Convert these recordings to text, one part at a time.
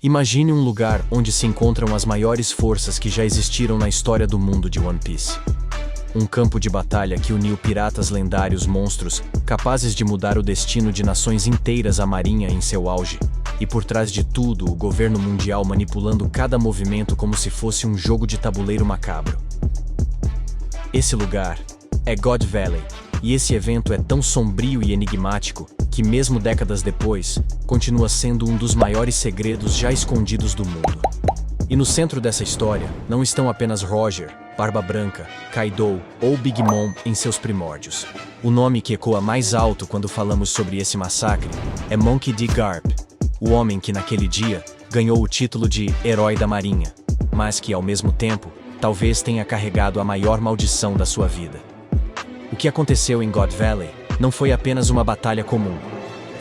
Imagine um lugar onde se encontram as maiores forças que já existiram na história do mundo de One Piece. Um campo de batalha que uniu piratas lendários monstros, capazes de mudar o destino de nações inteiras à marinha em seu auge. E por trás de tudo, o governo mundial manipulando cada movimento como se fosse um jogo de tabuleiro macabro. Esse lugar é God Valley, e esse evento é tão sombrio e enigmático que, mesmo décadas depois, continua sendo um dos maiores segredos já escondidos do mundo. E no centro dessa história não estão apenas Roger, Barba Branca, Kaido ou Big Mom em seus primórdios. O nome que ecoa mais alto quando falamos sobre esse massacre é Monkey D. Garp, o homem que naquele dia ganhou o título de Herói da Marinha, mas que ao mesmo tempo talvez tenha carregado a maior maldição da sua vida. O que aconteceu em God Valley não foi apenas uma batalha comum.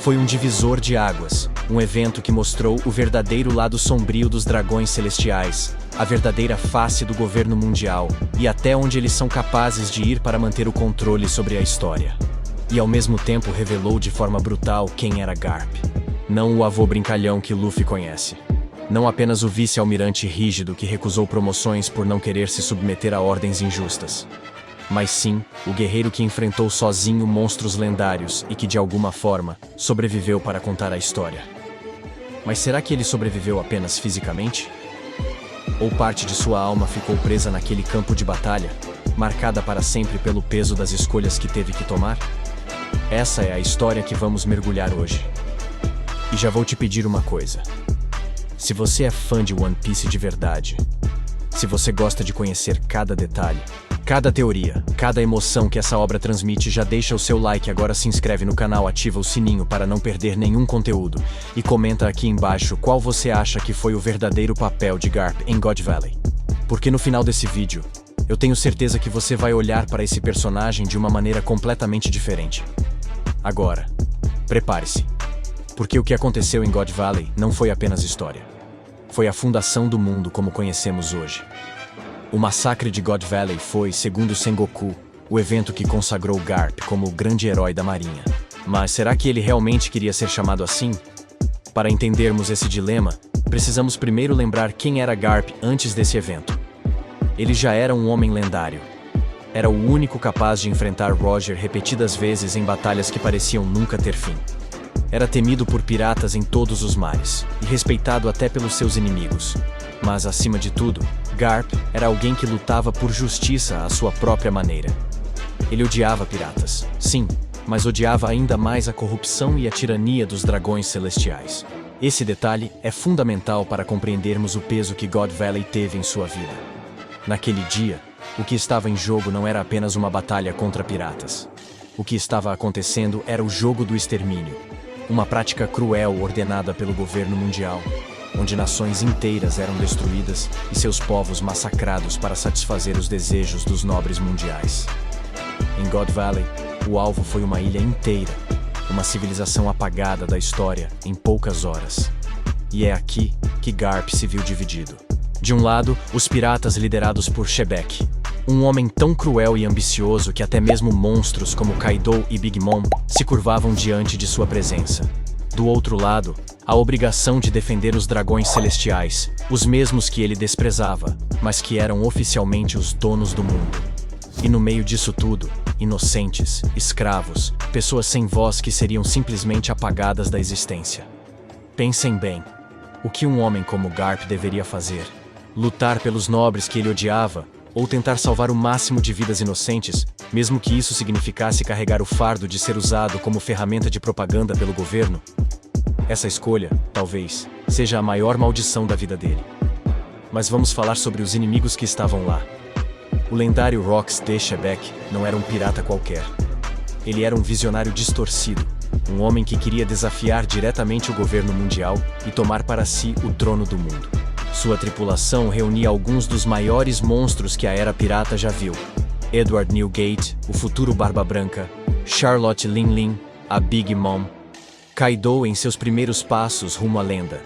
Foi um divisor de águas, um evento que mostrou o verdadeiro lado sombrio dos dragões celestiais, a verdadeira face do governo mundial e até onde eles são capazes de ir para manter o controle sobre a história. E ao mesmo tempo revelou de forma brutal quem era Garp. Não o avô brincalhão que Luffy conhece. Não apenas o vice-almirante rígido que recusou promoções por não querer se submeter a ordens injustas. Mas sim, o guerreiro que enfrentou sozinho monstros lendários e que de alguma forma sobreviveu para contar a história. Mas será que ele sobreviveu apenas fisicamente? Ou parte de sua alma ficou presa naquele campo de batalha, marcada para sempre pelo peso das escolhas que teve que tomar? Essa é a história que vamos mergulhar hoje. E já vou te pedir uma coisa. Se você é fã de One Piece de verdade, se você gosta de conhecer cada detalhe, cada teoria, cada emoção que essa obra transmite, já deixa o seu like, agora se inscreve no canal, ativa o sininho para não perder nenhum conteúdo e comenta aqui embaixo qual você acha que foi o verdadeiro papel de Garp em God Valley. Porque no final desse vídeo, eu tenho certeza que você vai olhar para esse personagem de uma maneira completamente diferente. Agora, prepare-se, porque o que aconteceu em God Valley não foi apenas história. Foi a fundação do mundo como conhecemos hoje. O massacre de God Valley foi, segundo Sengoku, o evento que consagrou Garp como o grande herói da marinha. Mas será que ele realmente queria ser chamado assim? Para entendermos esse dilema, precisamos primeiro lembrar quem era Garp antes desse evento. Ele já era um homem lendário. Era o único capaz de enfrentar Roger repetidas vezes em batalhas que pareciam nunca ter fim. Era temido por piratas em todos os mares, e respeitado até pelos seus inimigos. Mas, acima de tudo, Garp era alguém que lutava por justiça à sua própria maneira. Ele odiava piratas, sim, mas odiava ainda mais a corrupção e a tirania dos dragões celestiais. Esse detalhe é fundamental para compreendermos o peso que God Valley teve em sua vida. Naquele dia, o que estava em jogo não era apenas uma batalha contra piratas. O que estava acontecendo era o jogo do extermínio. Uma prática cruel ordenada pelo governo mundial, onde nações inteiras eram destruídas e seus povos massacrados para satisfazer os desejos dos nobres mundiais. Em God Valley, o alvo foi uma ilha inteira, uma civilização apagada da história em poucas horas. E é aqui que Garp se viu dividido. De um lado, os piratas liderados por Shebek, um homem tão cruel e ambicioso que até mesmo monstros como Kaido e Big Mom se curvavam diante de sua presença. Do outro lado, a obrigação de defender os dragões celestiais, os mesmos que ele desprezava, mas que eram oficialmente os donos do mundo. E no meio disso tudo, inocentes, escravos, pessoas sem voz que seriam simplesmente apagadas da existência. Pensem bem, o que um homem como Garp deveria fazer? Lutar pelos nobres que ele odiava? Ou tentar salvar o máximo de vidas inocentes, mesmo que isso significasse carregar o fardo de ser usado como ferramenta de propaganda pelo governo? Essa escolha, talvez, seja a maior maldição da vida dele. Mas vamos falar sobre os inimigos que estavam lá. O lendário Rox D. Shebek não era um pirata qualquer. Ele era um visionário distorcido, um homem que queria desafiar diretamente o governo mundial e tomar para si o trono do mundo. Sua tripulação reunia alguns dos maiores monstros que a Era Pirata já viu. Edward Newgate, o futuro Barba Branca, Charlotte Linlin, a Big Mom, Kaido em seus primeiros passos rumo à lenda.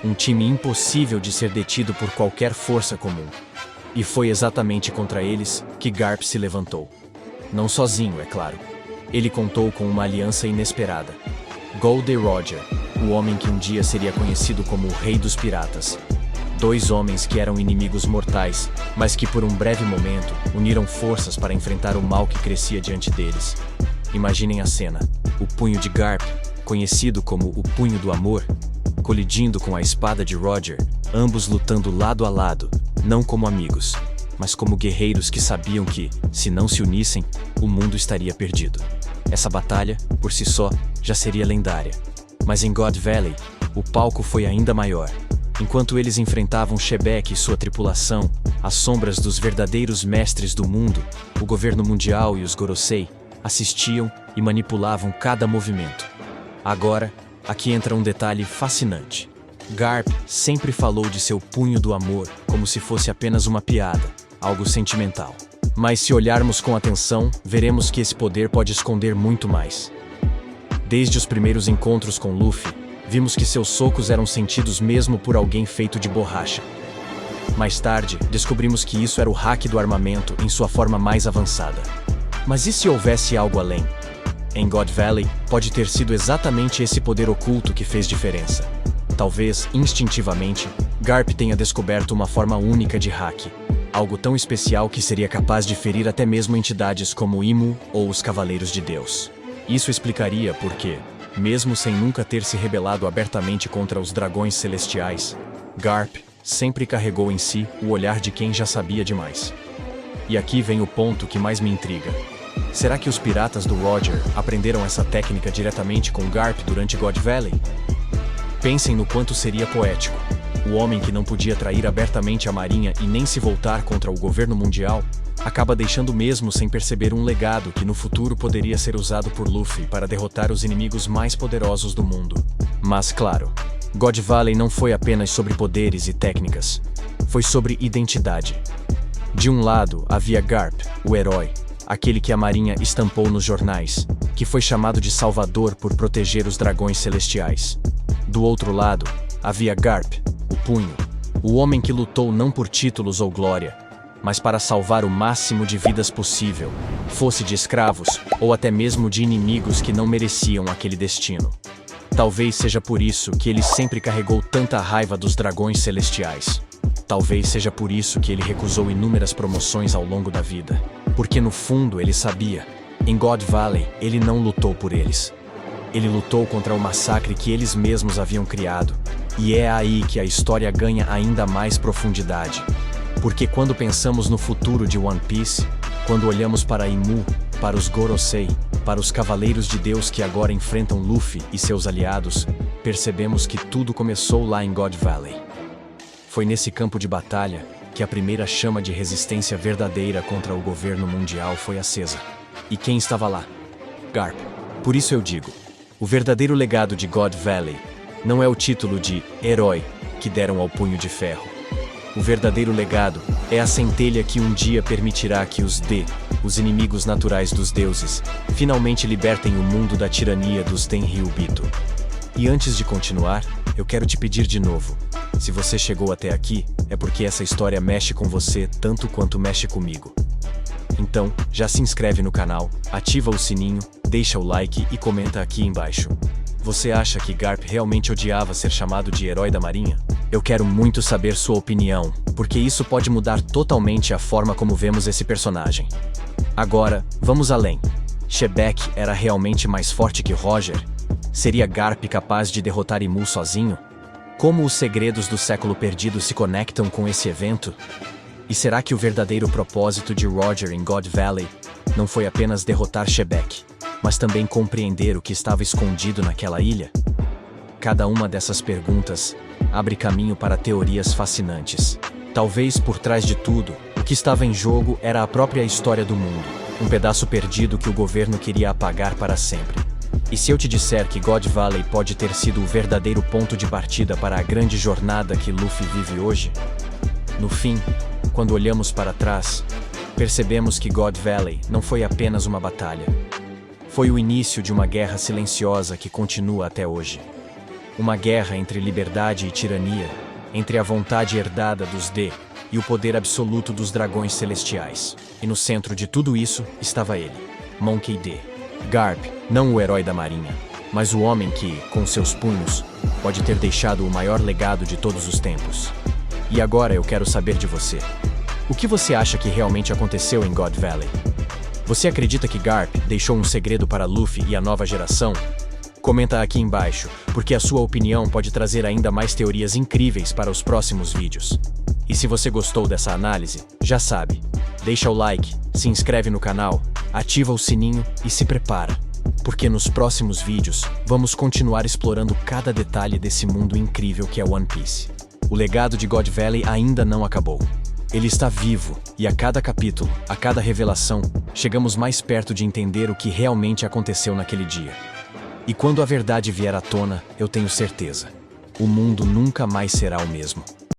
Um time impossível de ser detido por qualquer força comum. E foi exatamente contra eles que Garp se levantou. Não sozinho, é claro. Ele contou com uma aliança inesperada. Gold e Roger, o homem que um dia seria conhecido como o Rei dos Piratas. Dois homens que eram inimigos mortais, mas que por um breve momento uniram forças para enfrentar o mal que crescia diante deles. Imaginem a cena: o punho de Garp, conhecido como o Punho do Amor, colidindo com a espada de Roger, ambos lutando lado a lado, não como amigos, mas como guerreiros que sabiam que, se não se unissem, o mundo estaria perdido. Essa batalha, por si só, já seria lendária. Mas em God Valley, o palco foi ainda maior. Enquanto eles enfrentavam Shebek e sua tripulação, as sombras dos verdadeiros mestres do mundo, o governo mundial e os Gorosei, assistiam e manipulavam cada movimento. Agora, aqui entra um detalhe fascinante. Garp sempre falou de seu punho do amor como se fosse apenas uma piada, algo sentimental. Mas se olharmos com atenção, veremos que esse poder pode esconder muito mais. Desde os primeiros encontros com Luffy, vimos que seus socos eram sentidos mesmo por alguém feito de borracha. Mais tarde, descobrimos que isso era o hack do armamento em sua forma mais avançada. Mas e se houvesse algo além? Em God Valley, pode ter sido exatamente esse poder oculto que fez diferença. Talvez, instintivamente, Garp tenha descoberto uma forma única de hack, algo tão especial que seria capaz de ferir até mesmo entidades como Imu ou os Cavaleiros de Deus. Isso explicaria por que, mesmo sem nunca ter se rebelado abertamente contra os dragões celestiais, Garp sempre carregou em si o olhar de quem já sabia demais. E aqui vem o ponto que mais me intriga. Será que os piratas do Roger aprenderam essa técnica diretamente com Garp durante God Valley? Pensem no quanto seria poético. O homem que não podia trair abertamente a marinha e nem se voltar contra o governo mundial, acaba deixando mesmo sem perceber um legado que no futuro poderia ser usado por Luffy para derrotar os inimigos mais poderosos do mundo. Mas claro, God Valley não foi apenas sobre poderes e técnicas, foi sobre identidade. De um lado havia Garp, o herói, aquele que a marinha estampou nos jornais, que foi chamado de Salvador por proteger os dragões celestiais. Do outro lado, havia Garp, o punho, o homem que lutou não por títulos ou glória, mas para salvar o máximo de vidas possível, fosse de escravos ou até mesmo de inimigos que não mereciam aquele destino. Talvez seja por isso que ele sempre carregou tanta raiva dos dragões celestiais. Talvez seja por isso que ele recusou inúmeras promoções ao longo da vida. Porque no fundo ele sabia, em God Valley ele não lutou por eles. Ele lutou contra o massacre que eles mesmos haviam criado. E é aí que a história ganha ainda mais profundidade. Porque quando pensamos no futuro de One Piece, quando olhamos para Imu, para os Gorosei, para os Cavaleiros de Deus que agora enfrentam Luffy e seus aliados, percebemos que tudo começou lá em God Valley. Foi nesse campo de batalha que a primeira chama de resistência verdadeira contra o governo mundial foi acesa. E quem estava lá? Garp. Por isso eu digo, o verdadeiro legado de God Valley não é o título de herói que deram ao Punho de Ferro. O verdadeiro legado é a centelha que um dia permitirá que os inimigos naturais dos deuses, finalmente libertem o mundo da tirania dos Tenryubito. E antes de continuar, eu quero te pedir de novo, se você chegou até aqui, é porque essa história mexe com você tanto quanto mexe comigo. Então, já se inscreve no canal, ativa o sininho, deixa o like e comenta aqui embaixo. Você acha que Garp realmente odiava ser chamado de herói da marinha? Eu quero muito saber sua opinião, porque isso pode mudar totalmente a forma como vemos esse personagem. Agora, vamos além. Shebek era realmente mais forte que Roger? Seria Garp capaz de derrotar Imu sozinho? Como os segredos do século perdido se conectam com esse evento? E será que o verdadeiro propósito de Roger em God Valley não foi apenas derrotar Shebek, mas também compreender o que estava escondido naquela ilha? Cada uma dessas perguntas abre caminho para teorias fascinantes. Talvez por trás de tudo, o que estava em jogo era a própria história do mundo, um pedaço perdido que o governo queria apagar para sempre. E se eu te disser que God Valley pode ter sido o verdadeiro ponto de partida para a grande jornada que Luffy vive hoje? No fim, quando olhamos para trás, percebemos que God Valley não foi apenas uma batalha. Foi o início de uma guerra silenciosa que continua até hoje. Uma guerra entre liberdade e tirania, entre a vontade herdada dos e o poder absoluto dos dragões celestiais. E no centro de tudo isso estava ele, Monkey D. Garp, não o herói da marinha, mas o homem que, com seus punhos, pode ter deixado o maior legado de todos os tempos. E agora eu quero saber de você. O que você acha que realmente aconteceu em God Valley? Você acredita que Garp deixou um segredo para Luffy e a nova geração? Comenta aqui embaixo, porque a sua opinião pode trazer ainda mais teorias incríveis para os próximos vídeos. E se você gostou dessa análise, já sabe, deixa o like, se inscreve no canal, ativa o sininho e se prepara, porque nos próximos vídeos vamos continuar explorando cada detalhe desse mundo incrível que é One Piece. O legado de God Valley ainda não acabou. Ele está vivo, e a cada capítulo, a cada revelação, chegamos mais perto de entender o que realmente aconteceu naquele dia. E quando a verdade vier à tona, eu tenho certeza, o mundo nunca mais será o mesmo.